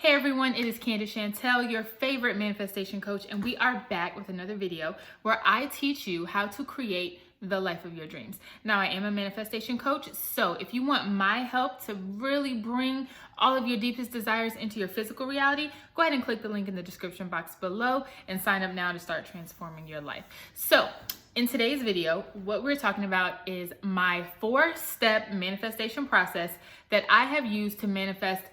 Hey everyone, it is Candace Chantel, your favorite manifestation coach, and we are back with another video where I teach you how to create the life of your dreams. Now, I am a manifestation coach, so if you want my help to really bring all of your deepest desires into your physical reality, go ahead and click the link in the description box below and sign up now to start transforming your life. So, in today's video, what we're talking about is my 4-step manifestation process that I have used to manifest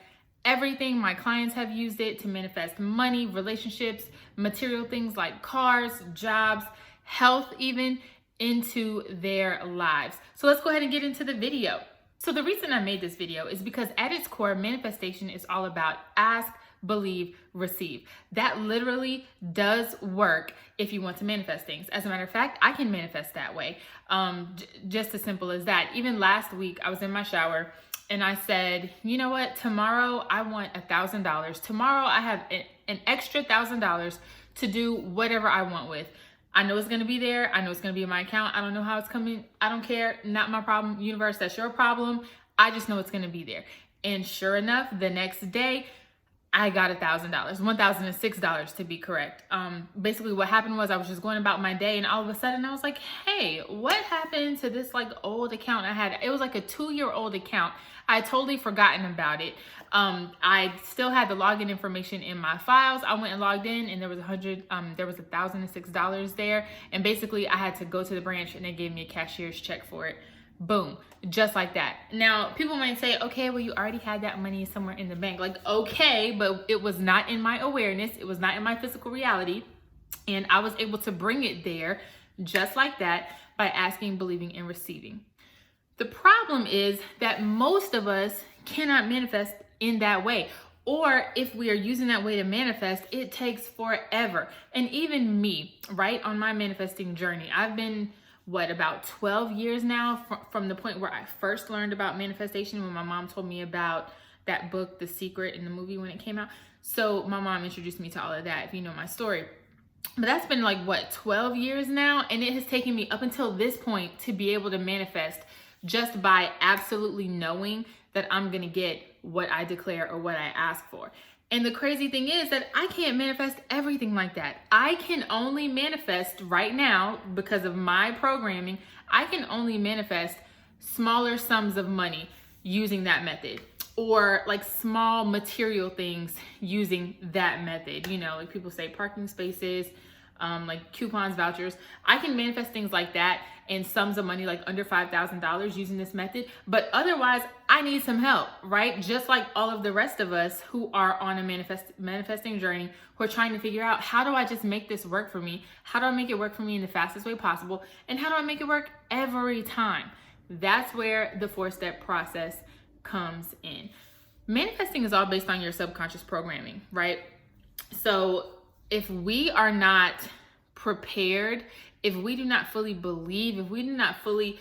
everything. My clients have used it to manifest money, relationships, material things like cars, jobs, health even, into their lives. So let's go ahead and get into the video. So the reason I made this video is because at its core, manifestation is all about ask, believe, receive. That literally does work if you want to manifest things. As a matter of fact, I can manifest that way. Just as simple as that. Even last week, I was in my shower and I said, you know what? Tomorrow I want $1,000. Tomorrow I have an extra $1,000 to do whatever I want with. I know it's going to be there. I know it's going to be in my account. I don't know how it's coming. I don't care. Not my problem. Universe, that's your problem. I just know it's going to be there. And sure enough, the next day, I got $1,000, $1,006 to be correct. Basically what happened was I was just going about my day and all of a sudden I was like, hey, what happened to this like old account I had? It was like a 2-year-old account. I had totally forgotten about it. I still had the login information in my files. I went and logged in and there was $1,006 there. And basically I had to go to the branch and they gave me a cashier's check for it. Boom, just like that. Now, people might say, okay, well, you already had that money somewhere in the bank. Like, okay, but it was not in my awareness. It was not in my physical reality. And I was able to bring it there just like that by asking, believing, and receiving. The problem is that most of us cannot manifest in that way. Or if we are using that way to manifest, it takes forever. And even me, right, on my manifesting journey, I've been about 12 years now from the point where I first learned about manifestation when my mom told me about that book, The Secret, in the movie when it came out. So my mom introduced me to all of that, if you know my story. But that's been 12 years now, and it has taken me up until this point to be able to manifest just by absolutely knowing that I'm gonna get what I declare or what I ask for. And the crazy thing is that I can't manifest everything like that. I can only manifest right now, because of my programming, I can only manifest smaller sums of money using that method, or like small material things using that method. You know, like people say parking spaces, like coupons, vouchers. I can manifest things like that and sums of money like under $5,000 using this method. But otherwise, I need some help, right? Just like all of the rest of us who are on a manifesting journey, who are trying to figure out, how do I just make this work for me? How do I make it work for me in the fastest way possible? And how do I make it work every time? That's where the 4-step process comes in. Manifesting is all based on your subconscious programming, right? So if we are not prepared, if we do not fully believe, if we do not fully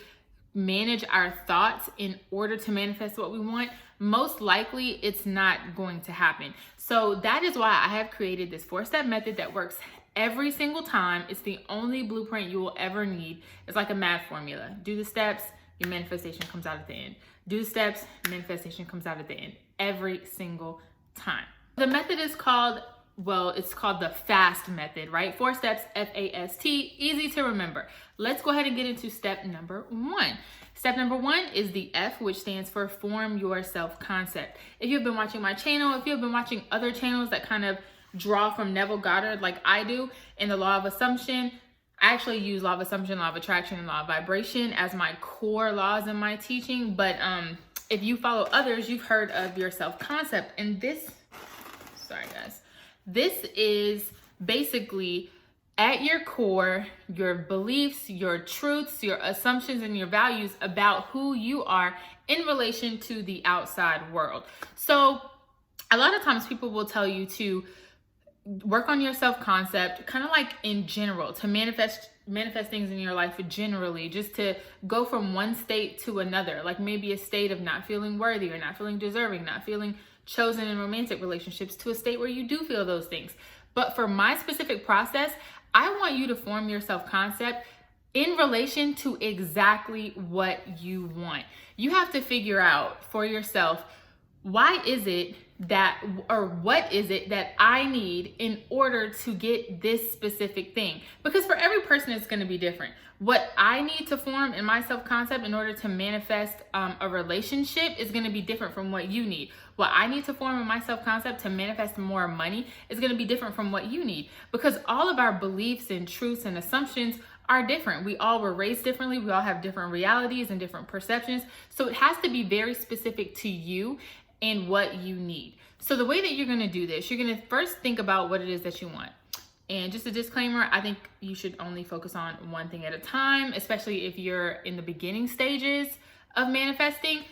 manage our thoughts in order to manifest what we want, most likely it's not going to happen. So that is why I have created this 4-step method that works every single time. It's the only blueprint you will ever need. It's like a math formula. Do the steps, your manifestation comes out at the end. Do the steps, manifestation comes out at the end. Every single time. The method is called, it's called the FAST method, right? 4 steps, F-A-S-T, easy to remember. Let's go ahead and get into step number 1. Step number 1 is the F, which stands for form your self-concept. If you've been watching my channel, if you've been watching other channels that kind of draw from Neville Goddard like I do, in the law of assumption, I actually use law of assumption, law of attraction, and law of vibration as my core laws in my teaching. But if you follow others, you've heard of your self-concept. And this is basically at your core, your beliefs, your truths, your assumptions, and your values about who you are in relation to the outside world. So a lot of times people will tell you to work on your self-concept, kind of like in general, to manifest things in your life generally, just to go from one state to another, like maybe a state of not feeling worthy or not feeling deserving, not feeling chosen in romantic relationships, to a state where you do feel those things. But for my specific process, I want you to form your self-concept in relation to exactly what you want. You have to figure out for yourself, why is it that, or what is it that I need in order to get this specific thing? Because for every person, it's going to be different. What I need to form in my self-concept in order to manifest a relationship is going to be different from what you need. What I need to form in my self-concept to manifest more money is going to be different from what you need, because all of our beliefs and truths and assumptions are different. We all were raised differently. We all have different realities and different perceptions. So it has to be very specific to you and what you need. So the way that you're going to do this, you're going to first think about what it is that you want. And just a disclaimer, I think you should only focus on one thing at a time, especially if you're in the beginning stages of manifesting.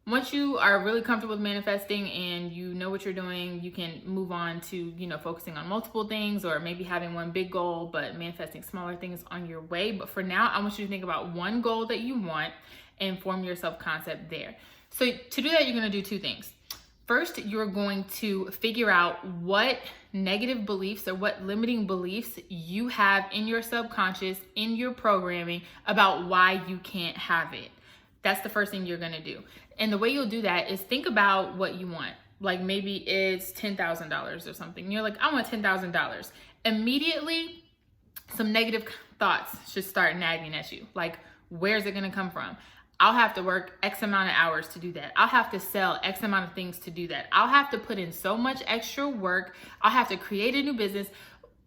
Once you are really comfortable with manifesting and you know what you're doing, you can move on to, focusing on multiple things, or maybe having one big goal, but manifesting smaller things on your way. But for now, I want you to think about one goal that you want and form your self-concept there. So to do that, you're going to do two things. First, you're going to figure out what negative beliefs or what limiting beliefs you have in your subconscious, in your programming, about why you can't have it. That's the first thing you're going to do. And the way you'll do that is think about what you want. Like maybe it's $10,000 or something. You're like, I want $10,000. Immediately, some negative thoughts should start nagging at you. Like, where's it going to come from? I'll have to work X amount of hours to do that. I'll have to sell X amount of things to do that. I'll have to put in so much extra work. I'll have to create a new business.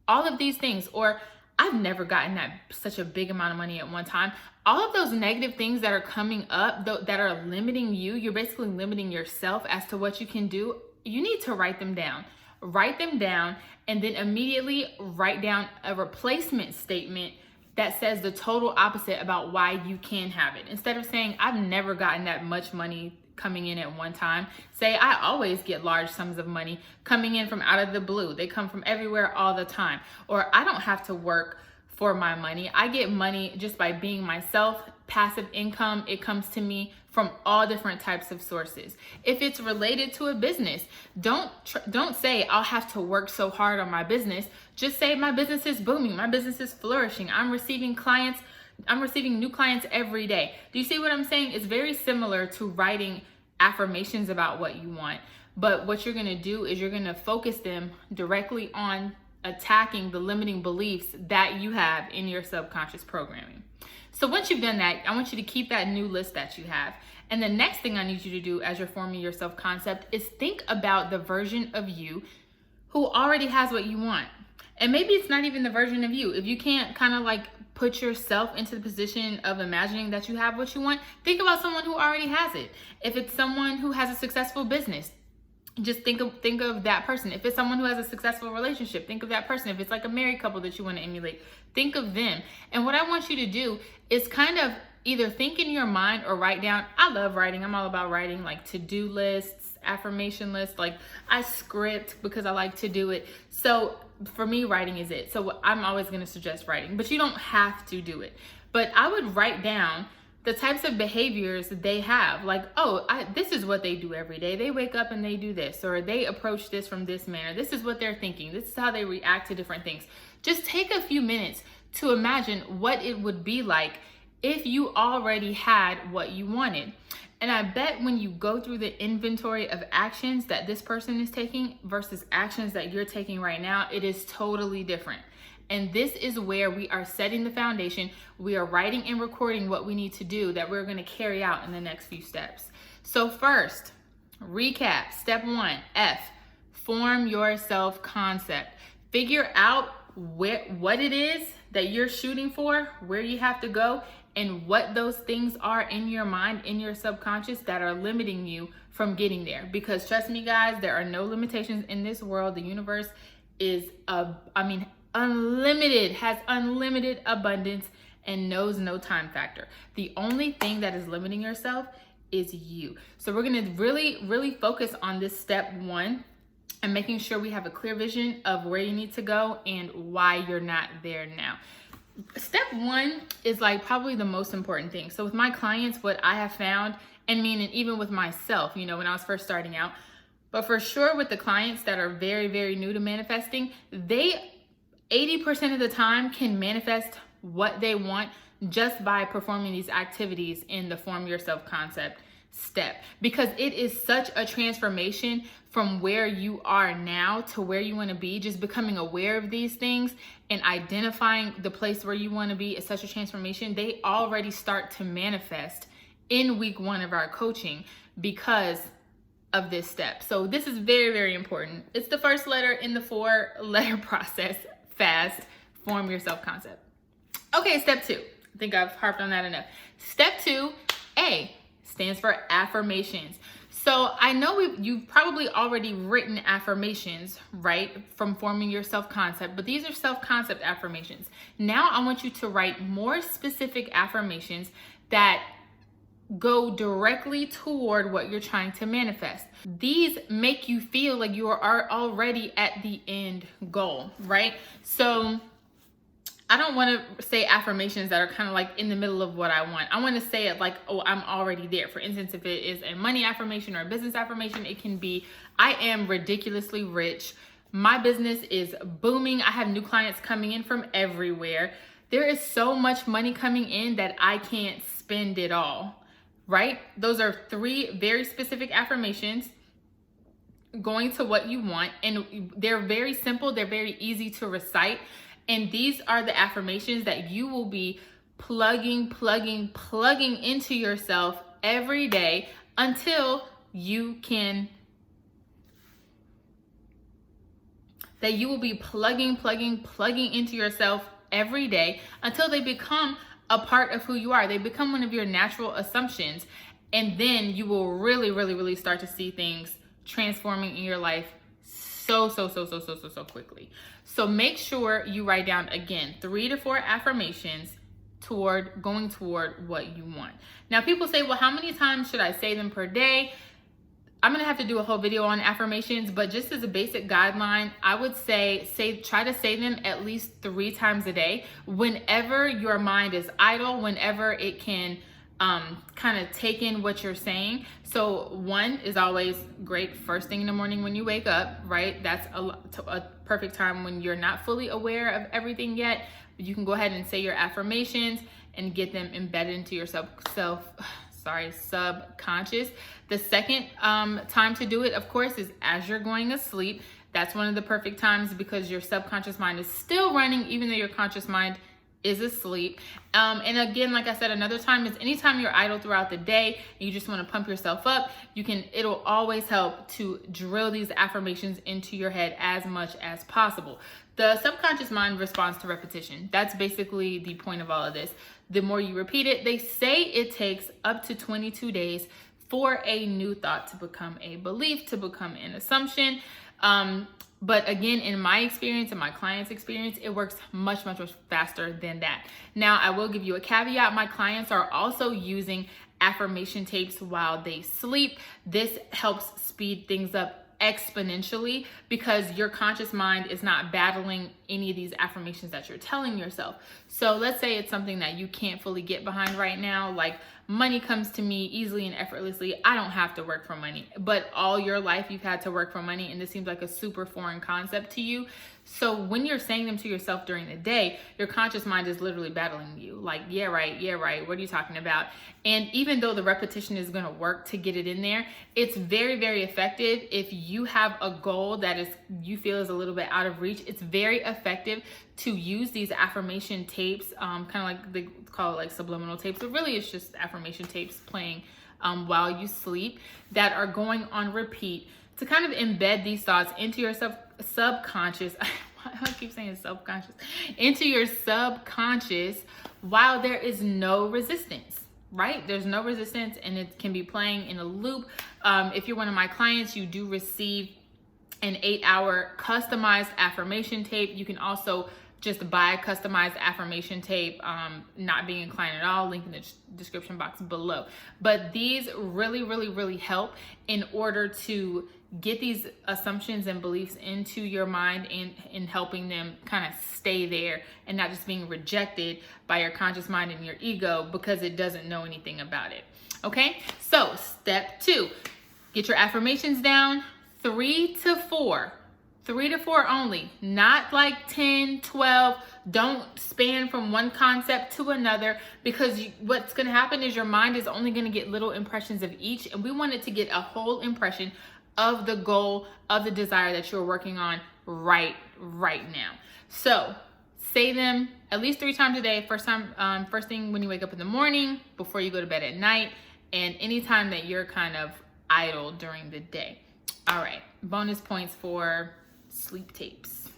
All of these things. Or I've never gotten such a big amount of money at one time. All of those negative things that are coming up, that are limiting you, you're basically limiting yourself as to what you can do. You need to write them down. Write them down, and then immediately write down a replacement statement that says the total opposite about why you can have it. Instead of saying, I've never gotten that much money coming in at one time, say, I always get large sums of money coming in from out of the blue. They come from everywhere all the time. Or I don't have to work for my money. I get money just by being myself. Passive income, it comes to me from all different types of sources. If it's related to a business, don't say I'll have to work so hard on my business. Just say my business is booming, my business is flourishing. I'm receiving new clients every day. Do you see what I'm saying? It's very similar to writing affirmations about what you want. But what you're going to do is you're going to focus them directly on attacking the limiting beliefs that you have in your subconscious programming. So once you've done that, I want you to keep that new list that you have. And the next thing I need you to do as you're forming your self-concept is think about the version of you who already has what you want. And maybe it's not even the version of you. If you can't kind of like put yourself into the position of imagining that you have what you want, think about someone who already has it. If it's someone who has a successful business, just think of that person. If it's someone who has a successful relationship, think of that person. If it's like a married couple that you want to emulate, think of them. And what I want you to do is kind of either think in your mind or write down. I love writing. I'm all about writing, like to-do lists, affirmation lists. Like I script because I like to do it. So for me, writing is it. So I'm always going to suggest writing, but you don't have to do it. But I would write down the types of behaviors they have, like, this is what they do every day. They wake up and they do this, or they approach this from this manner. This is what they're thinking. This is how they react to different things. Just take a few minutes to imagine what it would be like if you already had what you wanted. And I bet when you go through the inventory of actions that this person is taking versus actions that you're taking right now, it is totally different. And this is where we are setting the foundation. We are writing and recording what we need to do that we're going to carry out in the next few steps. So first, recap. Step 1, F, form your self-concept. Figure out what it is that you're shooting for, where you have to go, and what those things are in your mind, in your subconscious that are limiting you from getting there. Because trust me, guys, there are no limitations in this world. The universe is, unlimited, has unlimited abundance, and knows no time factor. The only thing that is limiting yourself is you. So we're going to really focus on this step 1 and making sure we have a clear vision of where you need to go and why you're not there now. Step 1 is like probably the most important thing. So with my clients, what I have found, and even with myself, when I was first starting out, but for sure with the clients that are very, very new to manifesting, they 80% of the time can manifest what they want just by performing these activities in the Form Your Self concept step, because it is such a transformation from where you are now to where you want to be. Just becoming aware of these things and identifying the place where you want to be is such a transformation. They already start to manifest in week 1 of our coaching because of this step. So this is very, very important. It's the first letter in the 4-letter process. FAST. Form your self-concept. Okay, step 2. I think I've harped on that enough. Step 2, A, stands for affirmations. So I know you've probably already written affirmations, right, from forming your self-concept, but these are self-concept affirmations. Now I want you to write more specific affirmations that go directly toward what you're trying to manifest. These make you feel like you are already at the end goal, right? So I don't want to say affirmations that are kind of like in the middle of what I want. I want to say it like, oh, I'm already there. For instance, if it is a money affirmation or a business affirmation, it can be, I am ridiculously rich. My business is booming. I have new clients coming in from everywhere. There is so much money coming in that I can't spend it all, right? Those are 3 very specific affirmations going to what you want. And they're very simple. They're very easy to recite. And these are the affirmations that you will be plugging into yourself every day until you can, that you will be plugging into yourself every day until they become a part of who you are. They become one of your natural assumptions. And then you will really start to see things transforming in your life so quickly. So make sure you write down, again, 3 to 4 affirmations going toward what you want. Now people say, well, how many times should I say them per day? I'm gonna have to do a whole video on affirmations, but just as a basic guideline, I would say try to say them at least 3 times a day. Whenever your mind is idle, whenever it can kind of take in what you're saying. So 1 is always great first thing in the morning when you wake up, right? That's a perfect time when you're not fully aware of everything yet. You can go ahead and say your affirmations and get them embedded into your subconscious. The second time to do it, of course, is as you're going to sleep. That's one of the perfect times because your subconscious mind is still running even though your conscious mind is asleep. And again, like I said, another time is anytime you're idle throughout the day and you just want to pump yourself up, it'll always help to drill these affirmations into your head as much as possible. The subconscious mind responds to repetition. That's basically the point of all of this. The more you repeat it, they say it takes up to 22 days for a new thought to become a belief, to become an assumption. But again, in my experience and my clients' experience, it works much faster than that. Now, I will give you a caveat. My clients are also using affirmation tapes while they sleep. This helps speed things up exponentially because your conscious mind is not battling any of these affirmations that you're telling yourself. So let's say it's something that you can't fully get behind right now, like money comes to me easily and effortlessly. I don't have to work for money. But all your life you've had to work for money and this seems like a super foreign concept to you. So when you're saying them to yourself during the day, your conscious mind is literally battling you. Like, yeah, right. What are you talking about? And even though the repetition is going to work to get it in there, it's very effective. If you have a goal that you feel is a little bit out of reach, it's very effective to use these affirmation tapes, kind of like they call it like subliminal tapes, but really it's just affirmation tapes playing while you sleep that are going on repeat to kind of embed these thoughts into your subconscious. I keep saying subconscious, into your subconscious while there is no resistance, right? There's no resistance and it can be playing in a loop. If you're one of my clients, you do receive an 8-hour customized affirmation tape. You can also just buy a customized affirmation tape, not being a client at all, link in the description box below. But these really help in order to get these assumptions and beliefs into your mind and in helping them kind of stay there and not just being rejected by your conscious mind and your ego because it doesn't know anything about it. Okay, so step 2, get your affirmations down, 3 to 4 3 to 4 only, not like 10, 12. Don't span from one concept to another, because what's going to happen is your mind is only going to get little impressions of each, and we want it to get a whole impression of the goal, of the desire that you're working on right now. So say them at least 3 times a day. First thing when you wake up in the morning, before you go to bed at night, and anytime that you're kind of idle during the day. All right, bonus points for sleep tapes.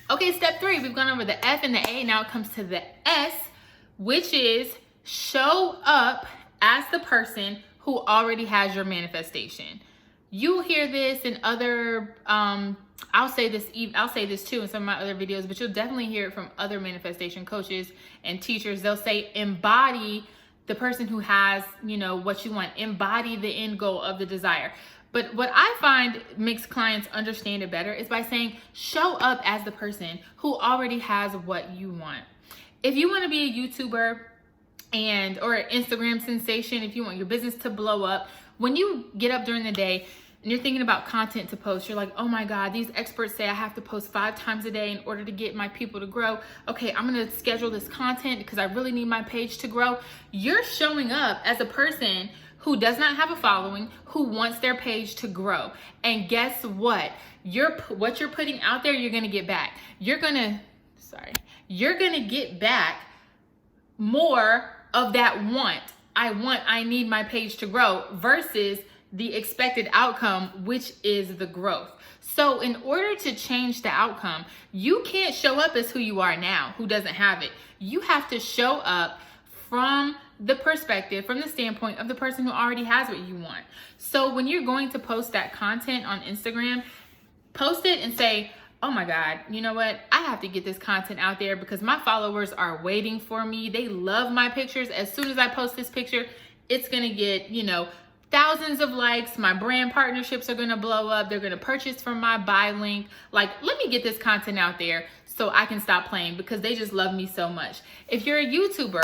Okay, step 3, we've gone over the F and the A. Now it comes to the S, which is show up as the person who already has your manifestation. You'll hear this in other, I'll say this too in some of my other videos, but you'll definitely hear it from other manifestation coaches and teachers. They'll say, embody the person who has, what you want. Embody the end goal of the desire. But what I find makes clients understand it better is by saying, show up as the person who already has what you want. If you want to be a YouTuber or an Instagram sensation, if you want your business to blow up, when you get up during the day and you're thinking about content to post, you're like, oh my God, these experts say I have to post 5 times a day in order to get my people to grow. Okay, I'm gonna schedule this content because I really need my page to grow. You're showing up as a person who does not have a following, who wants their page to grow. And guess what? What you're putting out there, you're gonna get back. You're gonna get back more of that want. I need my page to grow, versus the expected outcome, which is the growth. So in order to change the outcome, you can't show up as who you are now, who doesn't have it. You have to show up from the perspective, from the standpoint of the person who already has what you want. So when you're going to post that content on Instagram, post it and say, oh my God, you know what? I have to get this content out there because my followers are waiting for me. They love my pictures. As soon as I post this picture, it's gonna get, thousands of likes. My brand partnerships are gonna blow up. They're gonna purchase from my buy link. Like, let me get this content out there so I can stop playing because they just love me so much. If you're a YouTuber,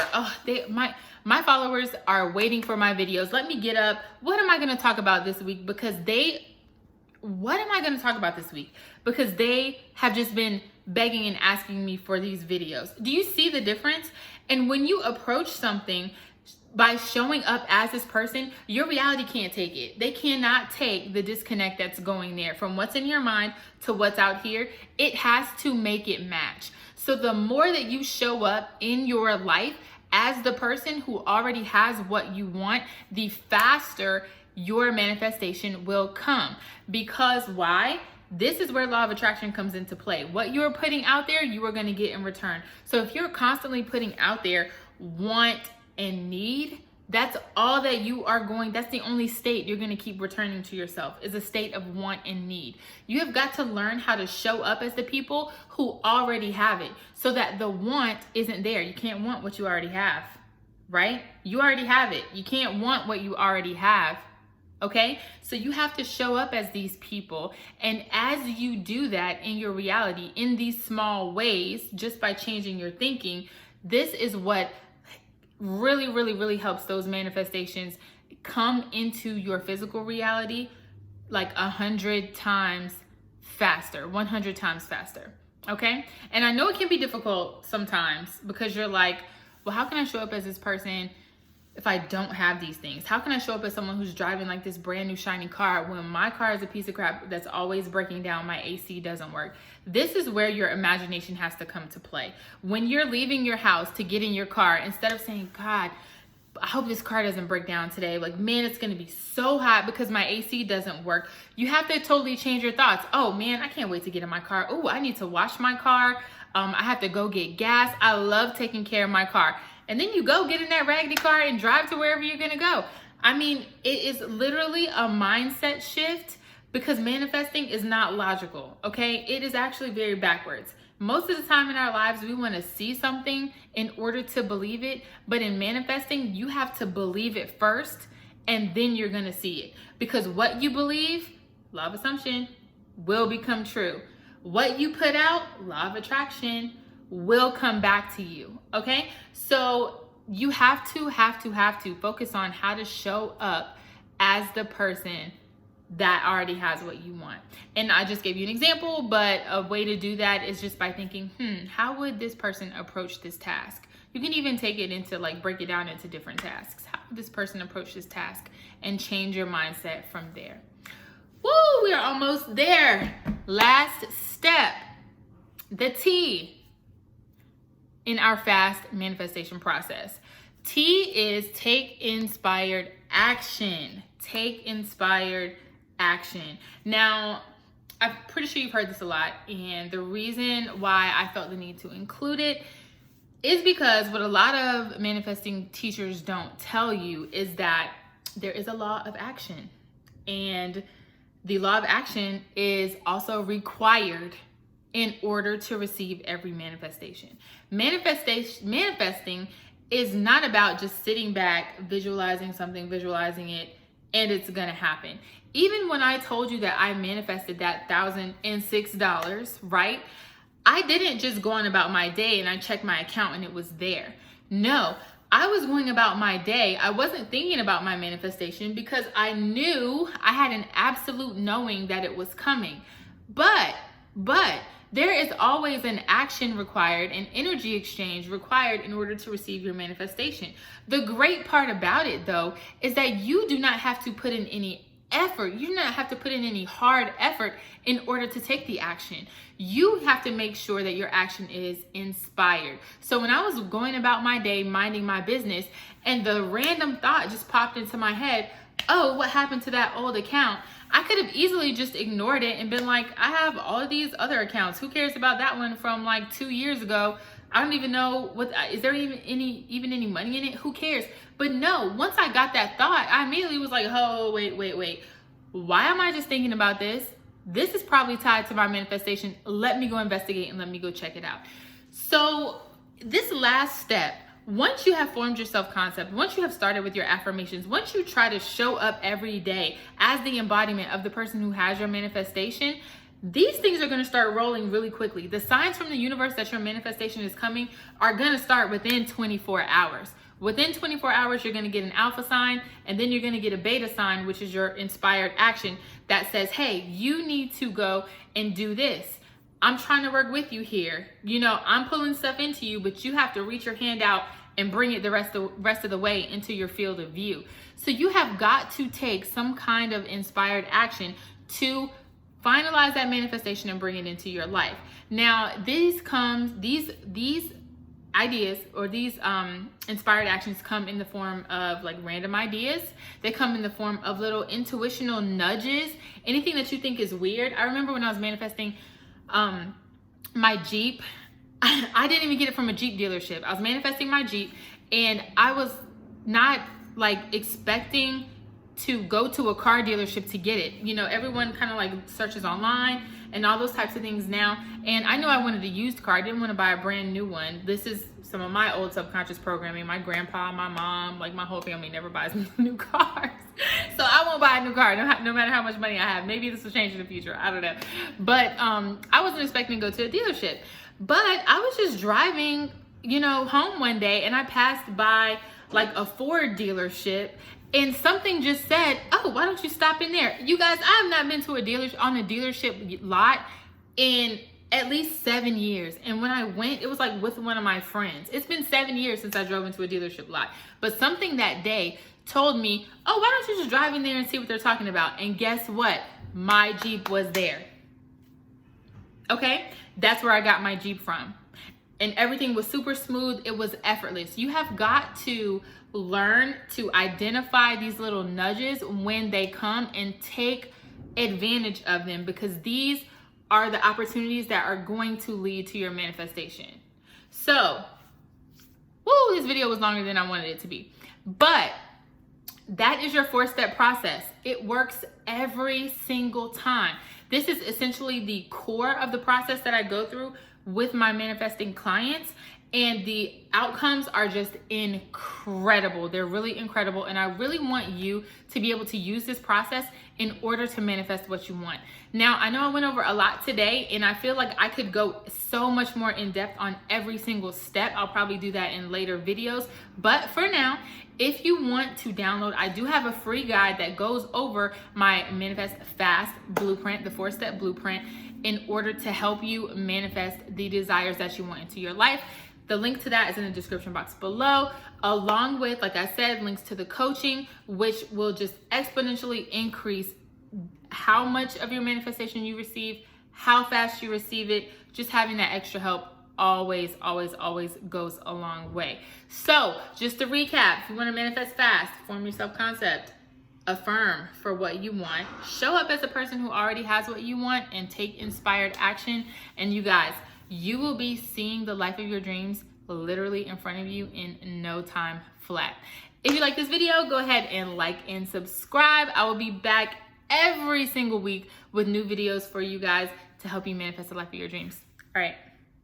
my followers are waiting for my videos. Let me get up. What am I gonna talk about this week? Because they have just been begging and asking me for these videos. Do you see the difference? And when you approach something by showing up as this person, your reality can't take it. They cannot take the disconnect that's going there from what's in your mind to what's out here. It has to make it match. So the more that you show up in your life as the person who already has what you want, the faster your manifestation will come. Because why? This is where law of attraction comes into play. What you're putting out there, you are going to get in return. So if you're constantly putting out there want and need, that's all that you are that's the only state you're going to keep returning to yourself, is a state of want and need. You have got to learn how to show up as the people who already have it, so that the want isn't there. You can't want what you already have, right? You already have it. You can't want what you already have. Okay, so you have to show up as these people. And as you do that in your reality, in these small ways, just by changing your thinking, this is what really, really, really helps those manifestations come into your physical reality like 100 times faster, 100 times faster. Okay, and I know it can be difficult sometimes because you're like, well, how can I show up as this person if I don't have these things? How can I show up as someone who's driving like this brand new shiny car when my car is a piece of crap that's always breaking down, my AC doesn't work? This is where your imagination has to come to play. When you're leaving your house to get in your car, instead of saying, God, I hope this car doesn't break down today. Like, man, it's going to be so hot because my AC doesn't work. You have to totally change your thoughts. Oh man, I can't wait to get in my car. Oh, I need to wash my car. I have to go get gas. I love taking care of my car. And then you go get in that raggedy car and drive to wherever you're gonna go. I mean, it is literally a mindset shift, because manifesting is not logical, okay? It is actually very backwards. Most of the time in our lives, we wanna see something in order to believe it, but in manifesting, you have to believe it first, and then you're gonna see it. Because what you believe, law of assumption, will become true. What you put out, law of attraction, will come back to you, okay? So you have to focus on how to show up as the person that already has what you want. And I just gave you an example, but a way to do that is just by thinking, how would this person approach this task? You can even take it into like, break it down into different tasks. How would this person approach this task? And change your mindset from there. Woo, we are almost there. Last step, the T in our fast manifestation process. T is take inspired action. Take inspired action. Now, I'm pretty sure you've heard this a lot, and the reason why I felt the need to include it is because what a lot of manifesting teachers don't tell you is that there is a law of action, and the law of action is also required in order to receive every manifestation. Manifesting is not about just sitting back, visualizing something, visualizing it, and it's gonna happen. Even when I told you that I manifested that $1,006, right? I didn't just go on about my day and I checked my account and it was there. No, I was going about my day. I wasn't thinking about my manifestation because I knew, I had an absolute knowing that it was coming. But there is always an action required, an energy exchange required in order to receive your manifestation. The great part about it, though, is that you do not have to put in any effort. You do not have to put in any hard effort in order to take the action. You have to make sure that your action is inspired. So when I was going about my day, minding my business, and the random thought just popped into my head, oh, what happened to that old account? I could have easily just ignored it and been like, I have all of these other accounts. Who cares about that one from like 2 years ago? I don't even know is there even any money in it? Who cares? But no, once I got that thought, I immediately was like, oh, wait. Why am I just thinking about this? This is probably tied to my manifestation. Let me go investigate and let me go check it out. So this last step, once you have formed your self-concept, once you have started with your affirmations, once you try to show up every day as the embodiment of the person who has your manifestation, these things are going to start rolling really quickly. The signs from the universe that your manifestation is coming are going to start within 24 hours. Within 24 hours, you're going to get an alpha sign, and then you're going to get a beta sign, which is your inspired action that says, hey, you need to go and do this. I'm trying to work with you here. You know, I'm pulling stuff into you, but you have to reach your hand out and bring it the rest of the way into your field of view. So you have got to take some kind of inspired action to finalize that manifestation and bring it into your life. Now, these ideas or these inspired actions come in the form of like random ideas. They come in the form of little intuitional nudges, anything that you think is weird. I remember when I was manifesting my Jeep, I didn't even get it from a Jeep dealership. I was manifesting my Jeep, and I was not like expecting to go to a car dealership to get it. You know, everyone kind of like searches online and all those types of things now. And I knew I wanted a used car. I didn't want to buy a brand new one. This is some of my old subconscious programming. My grandpa, my mom, like my whole family never buys new cars. So I won't buy a new car no matter how much money I have. Maybe this will change in the future. I don't know. But I wasn't expecting to go to a dealership. But I was just driving, you know, home one day, and I passed by like a Ford dealership, and something just said, oh, why don't you stop in there? You guys, I have not been to a dealership lot in at least 7 years. And when I went, it was like with one of my friends. It's been 7 years since I drove into a dealership lot. But something that day told me, oh, why don't you just drive in there and see what they're talking about? And guess what? My Jeep was there. Okay? That's where I got my Jeep from. And everything was super smooth. It was effortless. You have got to learn to identify these little nudges when they come and take advantage of them, because these are the opportunities that are going to lead to your manifestation. So, this video was longer than I wanted it to be. But that is your 4-step process. It works every single time. This is essentially the core of the process that I go through with my manifesting clients, and the outcomes are just incredible. They're really incredible, and I really want you to be able to use this process in order to manifest what you want. Now, I know I went over a lot today, and I feel like I could go so much more in depth on every single step. I'll probably do that in later videos. But for now, if you want to download, I do have a free guide that goes over my Manifest Fast blueprint, the 4-step blueprint, in order to help you manifest the desires that you want into your life. The link to that is in the description box below, along with, like I said, links to the coaching, which will just exponentially increase how much of your manifestation you receive, how fast you receive it. Just having that extra help always goes a long way. So just to recap, if you want to manifest fast, form your self-concept, affirm for what you want, show up as a person who already has what you want, and take inspired action. And you guys, you will be seeing the life of your dreams literally in front of you in no time flat. If you like this video, go ahead and like and subscribe. I will be back every single week with new videos for you guys to help you manifest the life of your dreams. All right.